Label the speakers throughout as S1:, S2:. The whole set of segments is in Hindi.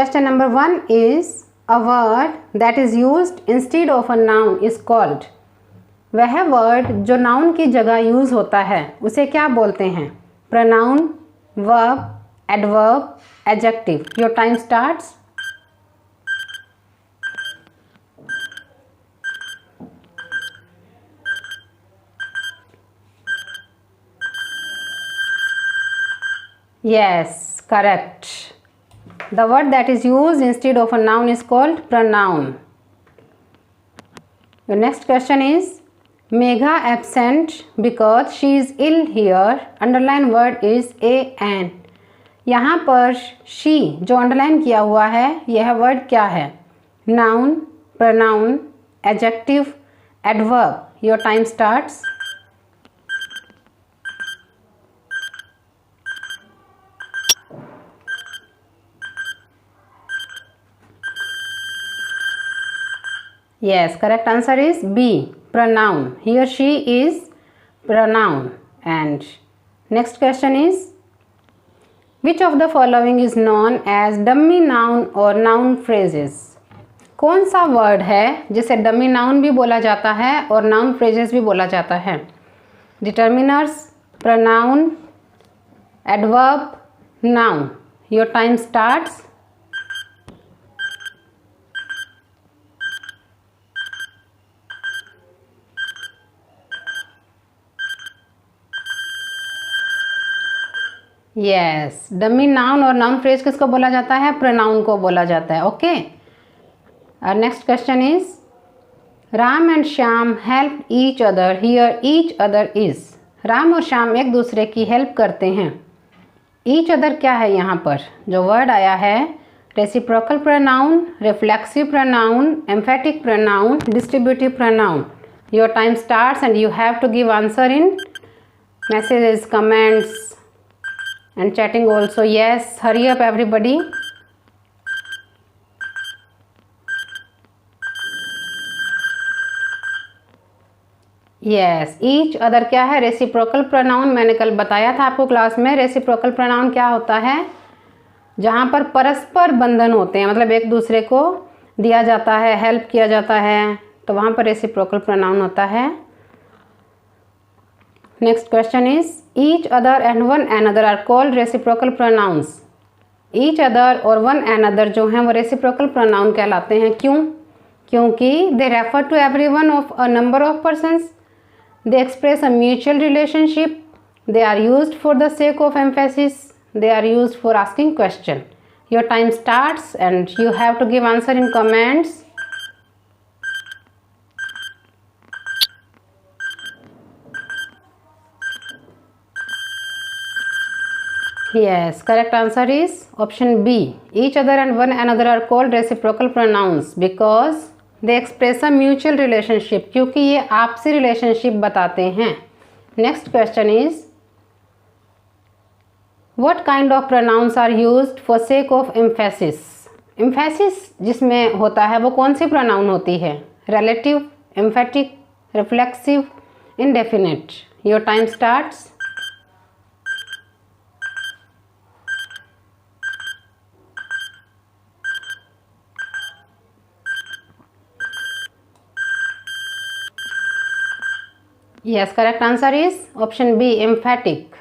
S1: Question number 1 is a word that is used instead of a noun is called. वह वर्ड जो नाउन की जगह यूज होता है उसे क्या बोलते हैं? Pronoun, verb, adverb, adjective. Your time starts. Yes, correct. The word that is used instead of a noun is called pronoun. Your next question is Megha absent because she is ill here. Underline word is a and. यहाँ पर she जो अंडरलाइन किया हुआ है यह वर्ड क्या है? Noun, pronoun, adjective, adverb. Your time starts. Yes, correct answer is B, pronoun. Here she is pronoun. And next question is which of the following is known as dummy noun or noun phrases? कौन सा वर्ड है जिसे डमी नाउन भी बोला जाता है और नाउन फ्रेजेस भी बोला जाता है? Determiners, pronoun, adverb, noun. Your time starts. Yes, dummy noun और नाउन फ्रेज किसको बोला जाता है? प्रोनाउन को बोला जाता है. ओके. और next question is Ram and Shyam help each other. Hear each other is. Ram और श्याम एक दूसरे की हेल्प करते हैं. ईच अदर क्या है यहाँ पर? जो वर्ड आया है reciprocal pronoun, reflexive pronoun, emphatic pronoun, distributive pronoun. Your time starts and you have to give answer in messages, comments and chatting also. Yes, hurry up everybody. Yes, each other क्या है? Reciprocal pronoun. मैंने कल बताया था आपको क्लास में रेसिप्रोकल प्रोनाउन क्या होता है. जहाँ पर परस्पर बंधन होते हैं, मतलब एक दूसरे को दिया जाता है, हेल्प किया जाता है, तो वहाँ पर रेसिप्रोकल प्रोनाउन होता है. Next question is each other and one another are called reciprocal pronouns. Each other और वन अनदर जो हैं वो रेसिप्रोकल प्रोनाउन कहलाते हैं. क्यों? क्योंकि they refer to every one of a number of persons. They express a mutual relationship. They are used for the sake of emphasis. They are used for asking question. Your time starts and you have to give answer in comments. Yes, correct answer is option B. Each other and one another are called reciprocal pronouns because they express a mutual relationship. क्योंकि ये आपसी रिलेशनशिप बताते हैं. Next question is what kind of pronouns are used for sake of emphasis? Emphasis जिसमें होता है वो कौन सी प्रोनाउन होती है? Relative, emphatic, reflexive, indefinite. Your time starts. Yes, correct answer is option B, emphatic.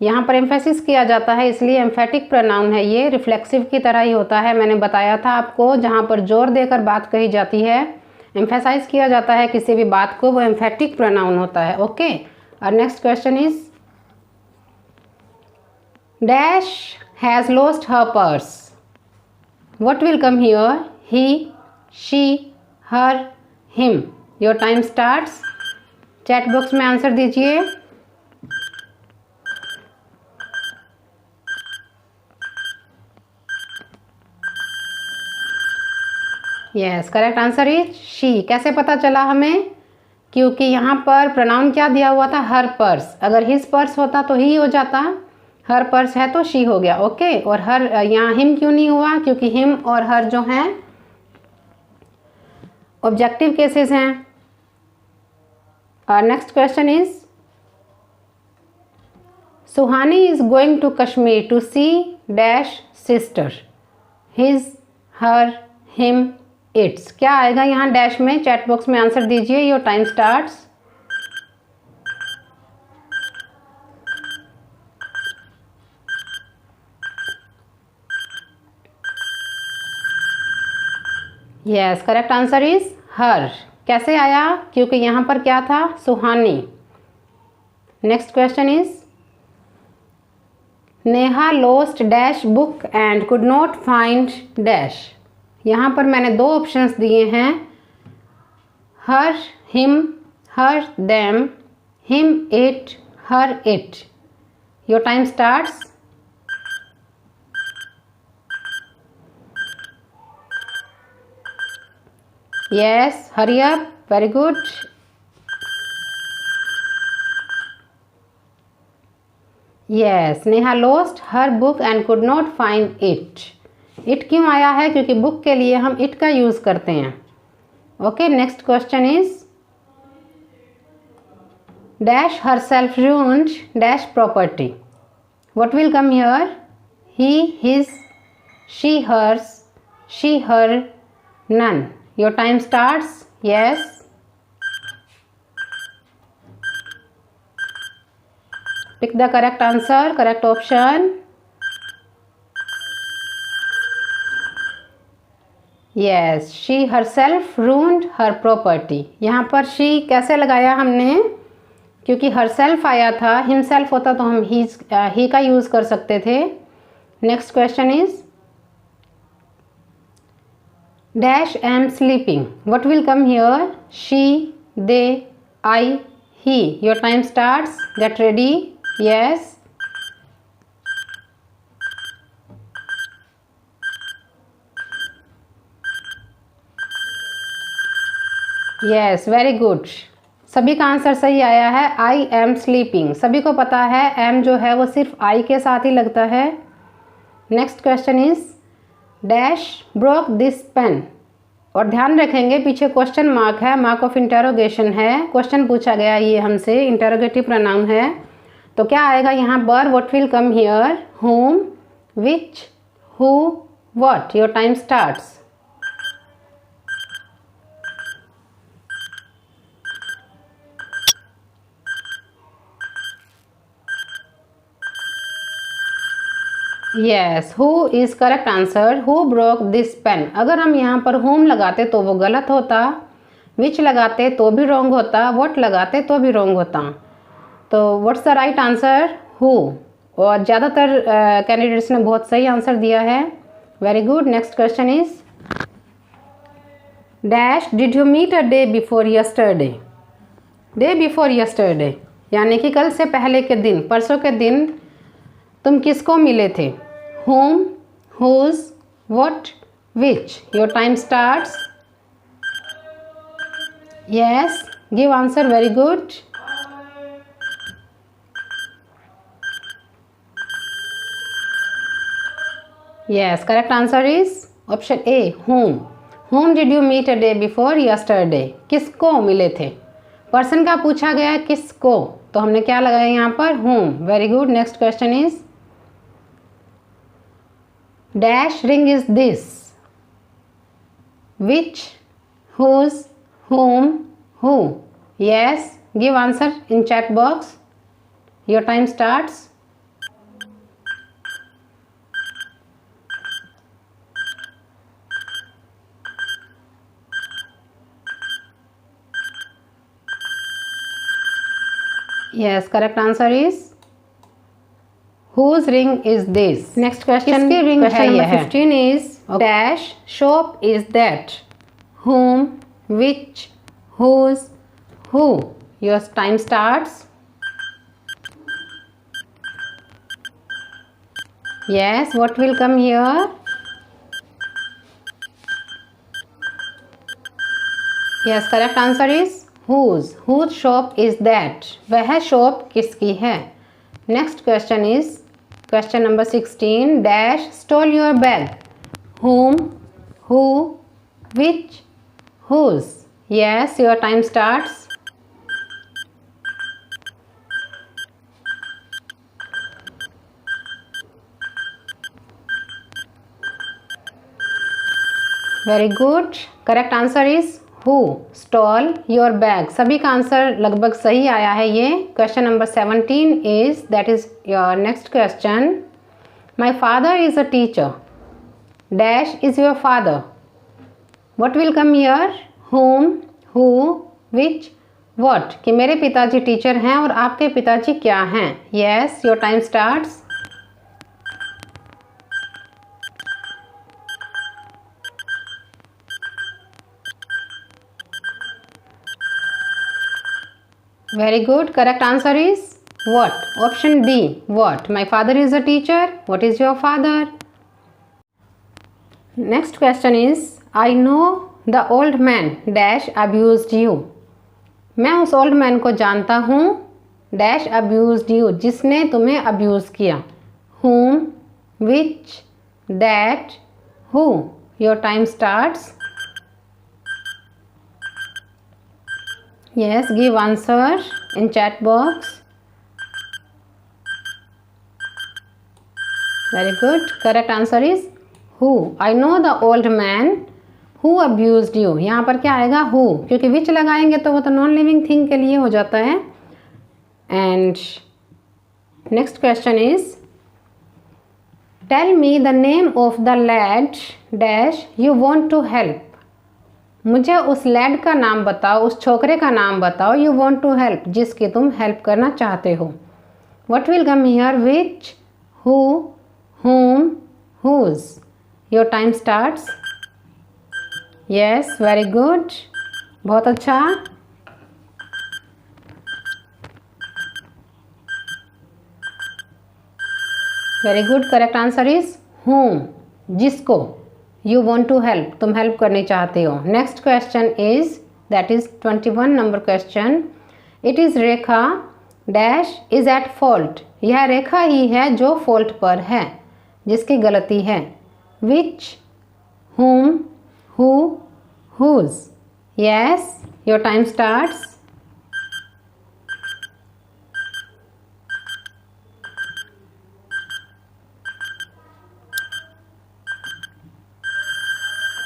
S1: यहाँ पर एम्फेसिस किया जाता है इसलिए एम्फेटिक प्रोनाउन है. ये रिफ्लेक्सिव की तरह ही होता है. मैंने बताया था आपको जहाँ पर जोर देकर बात कही जाती है, एम्फेसाइज किया जाता है किसी भी बात को, वो एम्फेटिक प्रोनाउन होता है. ओके. और next question is dash has lost her purse. What will come here? He, she, her, him. Your time starts. Chat box में आंसर दीजिए. Yes, correct answer is she. कैसे पता चला हमें? क्योंकि यहाँ पर प्रोनाउन क्या दिया हुआ था? हर पर्स. अगर हिज पर्स होता तो ही हो जाता. हर पर्स है तो शी हो गया. ओके. और हर यहाँ हिम क्यों नहीं हुआ? क्योंकि हिम और हर जो हैं ऑब्जेक्टिव केसेस हैं. Our next question is Suhani is going to Kashmir to see dash sister. His her, him, its. क्या आएगा यहाँ डैश में? चैट बॉक्स में आंसर दीजिए। Your time starts. Yes, correct answer is her. कैसे आया? क्योंकि यहाँ पर क्या था? Suhani. Next question is Neha lost dash book and could not find dash. यहाँ पर मैंने दो ऑप्शंस दिए हैं, her, him, her, them, him, it, her, it. Your time starts. Yes, hurry up. Very good. Yes, Neha lost her book and could not find it. It क्यों आया है? क्योंकि बुक के लिए हम it का यूज़ करते हैं। Okay, next question is dash herself ruined dash property. What will come here? He, his, she, hers, she, her, none. Your time starts. Yes. Pick the correct answer, correct option. Yes, she herself ruined her property. यहाँ पर she कैसे लगाया हमने? क्योंकि herself आया था, himself होता तो हम he का यूज़ कर सकते थे। Next question is dash am sleeping. What will come here? She, they, I, he. Your time starts. Get ready. Yes. Yes, very good. सभी का आंसर सही आया है। I am sleeping. सभी को पता है am जो है वो सिर्फ I के साथ ही लगता है। Next question is dash broke this pen. और ध्यान रखेंगे पीछे क्वेश्चन मार्क है, मार्क ऑफ इंटेरोगेशन है, क्वेश्चन पूछा गया ये हमसे, इंटेरोगेटिव प्रोनाउन है। तो क्या आएगा यहाँ पर? What will come here? whom, which, who, what. Your time starts. Yes, who is correct answer. Who broke this pen. अगर हम यहाँ पर होम लगाते तो वो गलत होता, विच लगाते तो भी रॉन्ग होता, व्हाट लगाते तो भी रॉन्ग होता। तो what's the right answer? Who. और ज़्यादातर कैंडिडेट्स ने बहुत सही आंसर दिया है। Very good. Next question is dash did you meet a day before yesterday. Day before yesterday यानी कि कल से पहले के दिन, परसों के दिन तुम किसको मिले थे? whom, whose, what, which. Your time starts. Yes, give answer. Very good. Yes, correct answer is option A, whom. Whom did you meet a day before yesterday? किसको मिले थे? पर्सन का पूछा गया है, किसको, तो हमने क्या लगाया यहाँ पर? whom. Very good. Next question is dash ring is this. Which, whose, whom, who. Yes, give answer in chat box. Your time starts. Yes, correct answer is whose ring is this. Next question. किसकी ring है? Question number 15 is dash shop is that. Whom, which, whose, who. Your time starts. Yes, what will come here? Yes, correct answer is whose. Whose shop is that? वह शॉप किसकी है? Next question is question number 16 dash stole your bag. Whom, who, which, whose. Yes, your time starts. Very good, correct answer is who stall your bag. सभी का आंसर लगभग सही आया है। ये question number 17 is that is your next question. My father is a teacher, dash is your father. What will come here? whom, who, which, what। कि मेरे पिताजी टीचर हैं और आपके पिताजी क्या हैं? Yes, your time starts. Very good, correct answer is what। Option D, what। My father is a teacher, what is your father. Next question is I know the old man dash abused you. मैं उस ओल्ड मैन को जानता हूँ, डैश अब्यूज्ड यू, जिसने तुम्हें अब्यूज़ किया। whom, which, that, who। Your time starts. Yes, give answer in chat box. Very good. Correct answer is who. I know the old man who abused you. यहाँ पर क्या आएगा? who, क्योंकि which लगाएंगे तो वो तो नॉन लिविंग थिंग के लिए हो जाता है। And next question is tell me the name of the lad dash you want to help। मुझे उस लैड का नाम बताओ, उस छोकरे का नाम बताओ। यू वॉन्ट टू हेल्प, जिसकी तुम हेल्प करना चाहते हो। What will come here? Which, who, whom, whose। Your time starts. Yes, very good, बहुत अच्छा। Very good, correct answer is whom, जिसको। यू वॉन्ट टू हेल्प, तुम हेल्प करनी चाहते हो। Next question is that is 21 number question. It is Rekha dash is at fault. यह रेखा ही है जो फॉल्ट पर है, जिसकी गलती है। Which, whom, who, whose। Yes, your time starts.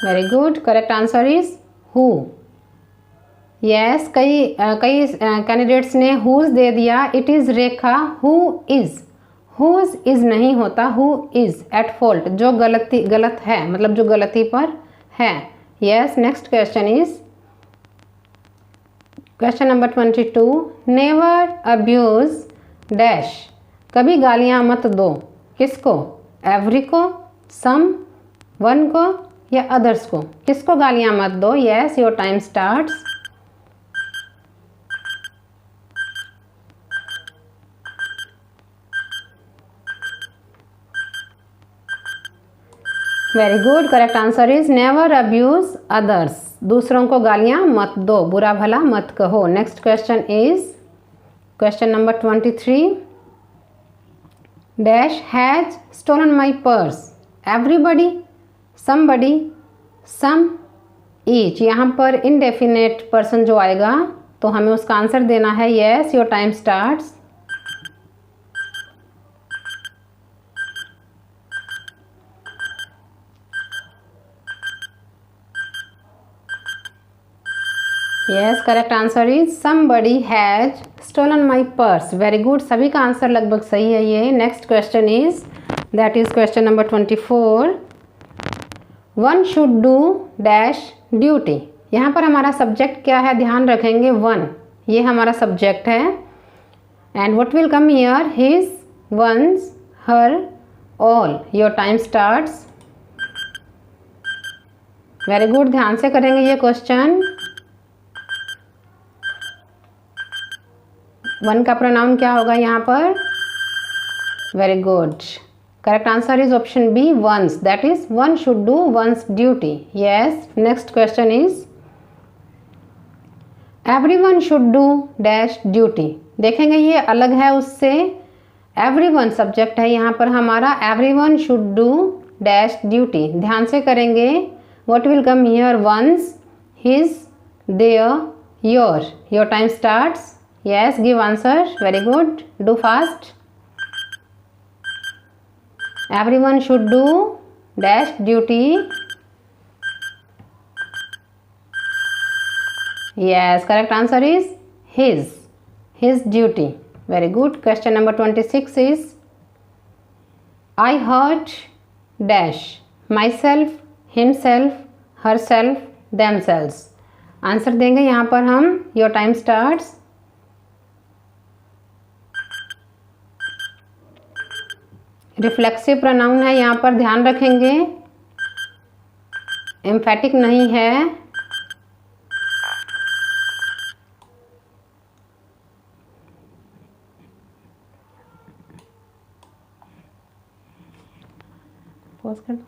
S1: Very good, correct answer is who. Yes, कई कैंडिडेट्स ने हुज दे दिया। It is Rekha who is. Whose is नहीं होता, हु इज़ एट फॉल्ट, जो गलत है, मतलब जो गलती पर है। Yes, next question is question number 22। Never abuse dash. कभी गालियाँ मत दो। किसको? एवरी को, सम, वन को या अदर्स को। किसको गालियाँ मत दो? Yes, your time starts. Very good, correct answer is never abuse others. दूसरों को गालियाँ मत दो, बुरा भला मत कहो। Next question is question number 23। Dash has stolen my purse. Everybody, somebody, some, each। यहाँ पर indefinite person जो आएगा तो हमें उसका आंसर देना है। yes, your time starts। yes, correct answer is somebody has stolen my purse। very good, सभी का आंसर लगभग सही है ये। next question is that is question number 24। One should do dash duty. यहाँ पर हमारा सब्जेक्ट क्या है? ध्यान रखेंगे, वन, ये हमारा सब्जेक्ट है। And what will come here? His, one's, her, all. Your time starts. Very good, ध्यान से करेंगे ये क्वेश्चन। वन का प्रोनाउन क्या होगा यहाँ पर? Very good, correct answer is option B, once। that is one should do one's duty। yes, next question is everyone should do dash duty। देखेंगे ये अलग है उससे। everyone सब्जेक्ट है यहाँ पर हमारा। everyone should do dash duty, ध्यान से करेंगे। what will come here? one's, his, their, your time starts। yes, give answer। very good, do fast। everyone should do dash duty। Yes, correct answer is his duty. Very good. Question number 26 is I hurt dash myself, himself, herself, themselves. Answer देंगे यहाँ पर हम. Your time starts. Reflexive pronoun है, यहाँ पर ध्यान रखेंगे, एम्फेटिक नहीं है. पॉज कर दो.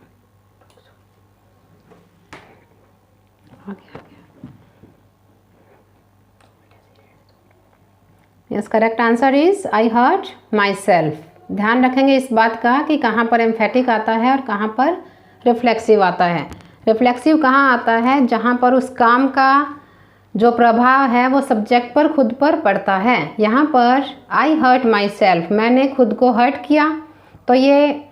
S1: Yes, correct answer is I hurt myself. ध्यान रखेंगे इस बात का कि कहाँ पर एम्फेटिक आता है और कहाँ पर रिफ्लेक्सिव आता है. रिफ्लेक्सिव कहाँ आता है? जहाँ पर उस काम का जो प्रभाव है वो सब्जेक्ट पर, खुद पर पड़ता है. यहाँ पर आई हर्ट माई सेल्फ, मैंने खुद को हर्ट किया, तो ये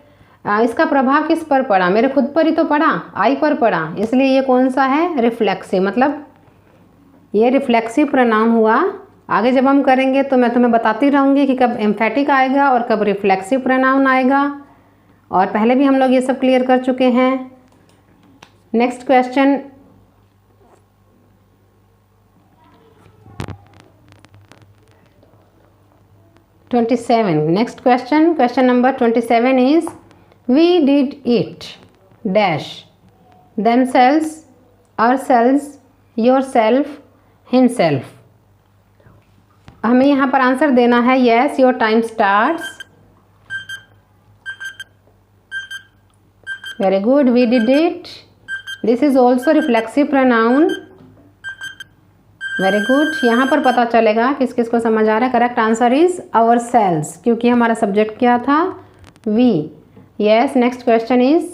S1: इसका प्रभाव किस पर पड़ा? मेरे खुद पर ही तो पड़ा, आई पर पड़ा, इसलिए ये कौन सा है? रिफ्लेक्सिव. मतलब ये रिफ्लेक्सिव प्रोनाउन हुआ. आगे जब हम करेंगे तो मैं तुम्हें बताती रहूँगी कि कब एम्फेटिक आएगा और कब रिफ्लेक्सिव प्रोनाउन आएगा, और पहले भी हम लोग ये सब क्लियर कर चुके हैं. Next question. Next question. Question number 27 is We did it dash themselves, ourselves, yourself, himself. हमें यहाँ पर आंसर देना है. Yes, your time starts. Very good. We did it. This is also reflexive pronoun. Very good. यहाँ पर पता चलेगा किस किस को समझ आ रहा है. करेक्ट आंसर इज ourselves, क्योंकि हमारा सब्जेक्ट क्या था? We. Yes, next question is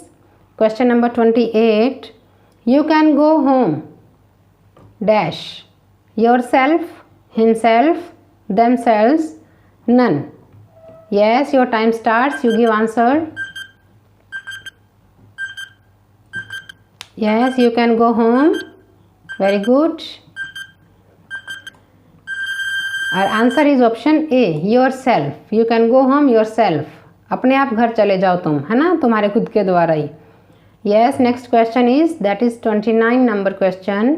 S1: question number 28. You can go home dash yourself, himself, themselves, none. Yes, your time starts. You give answer. Yes, you can go home. Very good. Our answer is option A, yourself. You can go home yourself. अपने आप घर चले जाओ तुम, है ना, तुम्हारे खुद के द्वारा ही. Yes, next question is, that is 29 number question.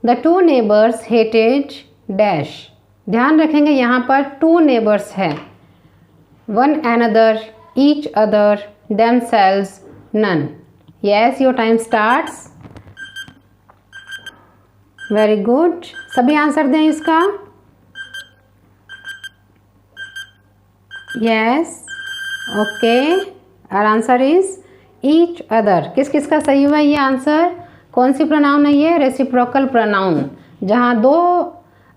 S1: The two neighbors hated dash. ध्यान रखेंगे यहाँ पर two neighbors है. One another, each other, themselves, none. Yes, your time starts. Very good. सभी आंसर दें इसका. Yes. ओके. और आंसर इज ईच अदर. किस किस का सही हुआ ये आंसर? कौन सी प्रोनाउन है ये? Reciprocal pronoun. जहाँ दो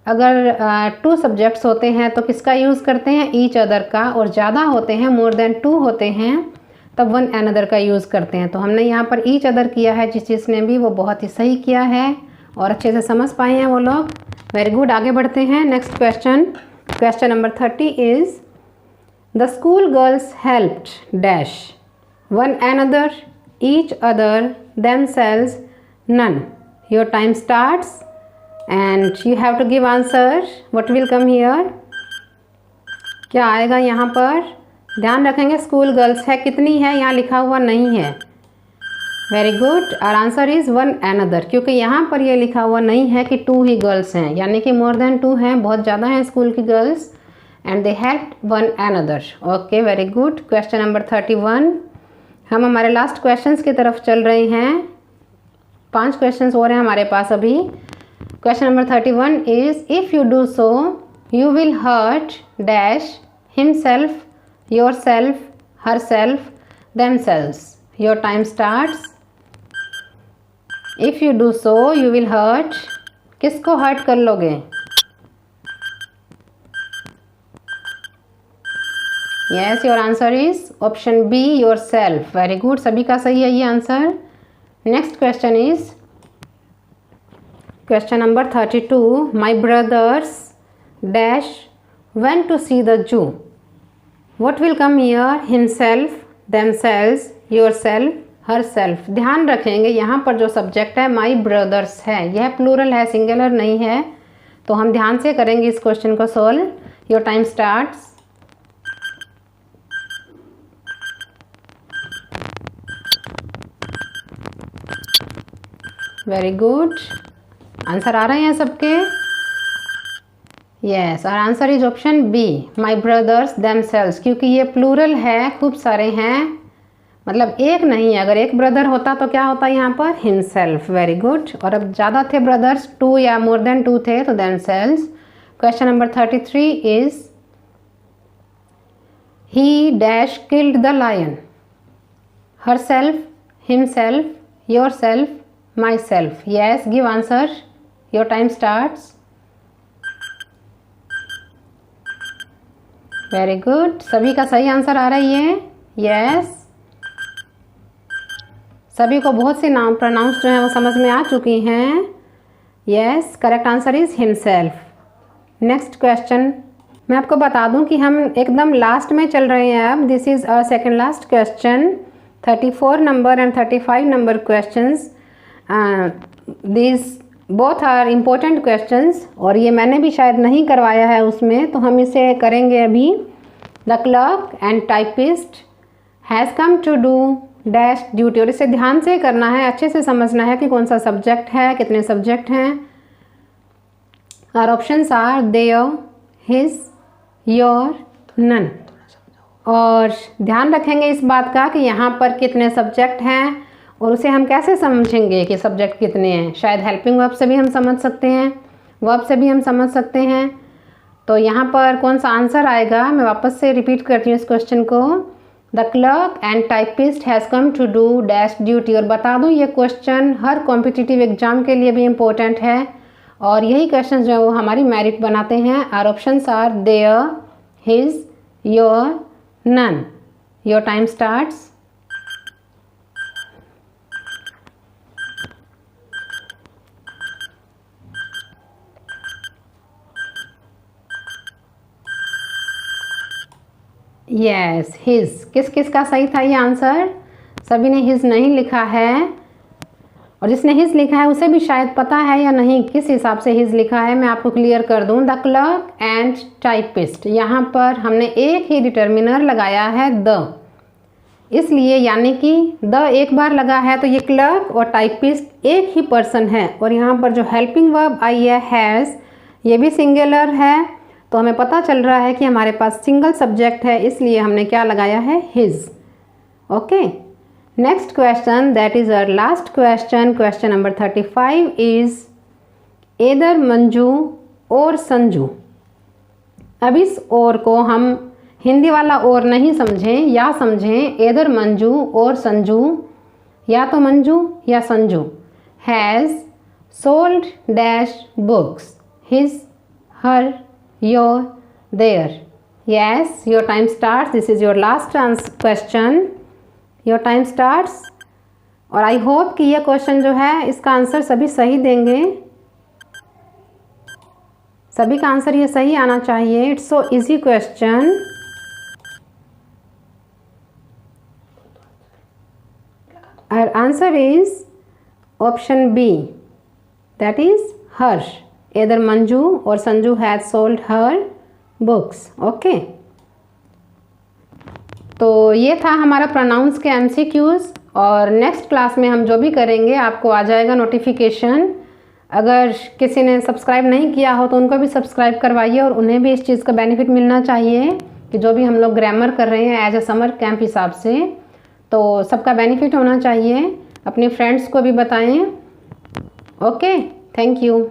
S1: अगर टू सब्जेक्ट्स होते हैं तो किसका यूज़ करते हैं? ईच अदर का. और ज़्यादा होते हैं, मोर देन टू होते हैं, तब वन अनदर का यूज़ करते हैं. तो हमने यहाँ पर ईच अदर किया है. जिस चीज़ ने भी वो बहुत ही सही किया है और अच्छे से समझ पाए हैं वो लोग. Very good. आगे बढ़ते हैं. Next question. Question number 30 is The school girls helped dash one another, each other, themselves, none. Your time starts and you have to give answer. What will come here? क्या आएगा यहाँ पर? ध्यान रखेंगे स्कूल गर्ल्स है, कितनी है यहाँ लिखा हुआ नहीं है. Very good. और आंसर इज़ वन अनदर, क्योंकि यहाँ पर ये लिखा हुआ नहीं है कि टू ही गर्ल्स हैं, यानी कि मोर देन टू हैं, बहुत ज़्यादा हैं स्कूल की girls. And they helped one another. Okay, very good. Question number 31. हम हमारे लास्ट क्वेश्चंस की तरफ चल रहे हैं. 5 क्वेश्चंस और हैं हमारे पास अभी. Question number 31 is if you do so, you will hurt dash himself, yourself, herself, themselves. Your time starts. If you do so, you will hurt. किसको हर्ट कर लोगे? Yes, your answer is option B, yourself. Very good. सभी का सही है ये answer. Next question is question number 32. My brothers dash went to see the Jew. What will come here? Himself, themselves, yourself, her self. ध्यान रखेंगे यहाँ पर जो सब्जेक्ट है माई ब्रदर्स है, यह प्लूरल है, सिंगुलर नहीं है। तो हम ध्यान से करेंगे इस क्वेश्चन को solve. Your time starts. Very good, answer आ रहे हैं सबके? यस, और answer is option B, my brothers themselves, क्योंकि ये प्लूरल है, खूब सारे हैं, मतलब एक नहीं है। अगर एक ब्रदर होता तो क्या होता यहाँ पर? हिमसेल्फ। Very good. और अब ज़्यादा थे ब्रदर्स, 2 या मोर देन 2 थे, तो themselves. Question number 33 is he dash killed the lion. Herself, himself, yourself, myself. Yes, give answer. Your time starts. Very good, सभी का सही आंसर आ रही है। यस, सभी को बहुत सी नाउन प्रोनाउंस जो हैं वो समझ में आ चुकी हैं। Yes, correct answer is himself. Next question मैं आपको बता दूं कि हम एकदम लास्ट में चल रहे हैं अब। This is a second last question, 34 number and 35 number questions. This both are important questions, और ये मैंने भी शायद नहीं करवाया है उसमें, तो हम इसे करेंगे अभी। The clerk and typist has come to do dash duty, और इसे ध्यान से करना है, अच्छे से समझना है कि कौन सा सब्जेक्ट है, कितने सब्जेक्ट हैं। Our options are there, his, your, none. और ध्यान रखेंगे इस बात का कि यहाँ पर कितने सब्जेक्ट हैं, और उसे हम कैसे समझेंगे कि सब्जेक्ट कितने हैं। शायद हेल्पिंग वर्ब से भी हम समझ सकते हैं, वर्ब से भी हम समझ सकते हैं। तो यहाँ पर कौन सा आंसर आएगा, मैं वापस से रिपीट करती हूँ इस क्वेश्चन को। The clerk and typist has come to do dash duty. और बता दूँ ये क्वेश्चन हर कॉम्पिटिटिव एग्जाम के लिए भी इम्पोर्टेंट है, और यही क्वेश्चन जो है वो हमारी मेरिट बनाते हैं। Our options are there, his, your, none. Your time starts. Yes, his. किस किस का सही था ये आंसर? सभी ने हिज नहीं लिखा है, और जिसने हिज लिखा है उसे भी शायद पता है या नहीं किस हिसाब से हिज लिखा है, मैं आपको क्लियर कर दूं। द क्लर्क एंड टाइपिस्ट, यहाँ पर हमने एक ही डिटर्मिनर लगाया है द, इसलिए यानी कि द एक बार लगा है, तो ये क्लर्क और टाइपिस्ट एक ही पर्सन है। और यहाँ पर जो हेल्पिंग वर्ब आई है हैज़, ये भी सिंगुलर है, तो हमें पता चल रहा है कि हमारे पास सिंगल सब्जेक्ट है, इसलिए हमने क्या लगाया है? His. Okay, next question, that is our last question. Question number 35 is either Manju or Sanju. अब इस और को हम हिंदी वाला और नहीं समझें, या समझें एदर मंजू और संजू, या तो मंजू या Sanju. Has sold dash books, his, her, your, there. Yes, your time starts. This is your last question. Your time starts. और आई होप कि यह क्वेश्चन जो है इसका आंसर सभी सही देंगे। सभी का आंसर ये सही आना चाहिए। It's so easy question. Our answer is option B, that is Harsh. Either Manju or Sanju has sold her books. Okay. तो ये था हमारा प्रोनाउंस के MCQs, और नेक्स्ट क्लास में हम जो भी करेंगे आपको आ जाएगा नोटिफिकेशन। अगर किसी ने सब्सक्राइब नहीं किया हो तो उनको भी सब्सक्राइब करवाइए, और उन्हें भी इस चीज़ का बेनिफिट मिलना चाहिए कि जो भी हम लोग ग्रामर कर रहे हैं एज ए समर कैंप हिसाब से, तो सबका बेनिफिट होना चाहिए। अपने फ्रेंड्स को भी बताएं। Okay, thank you.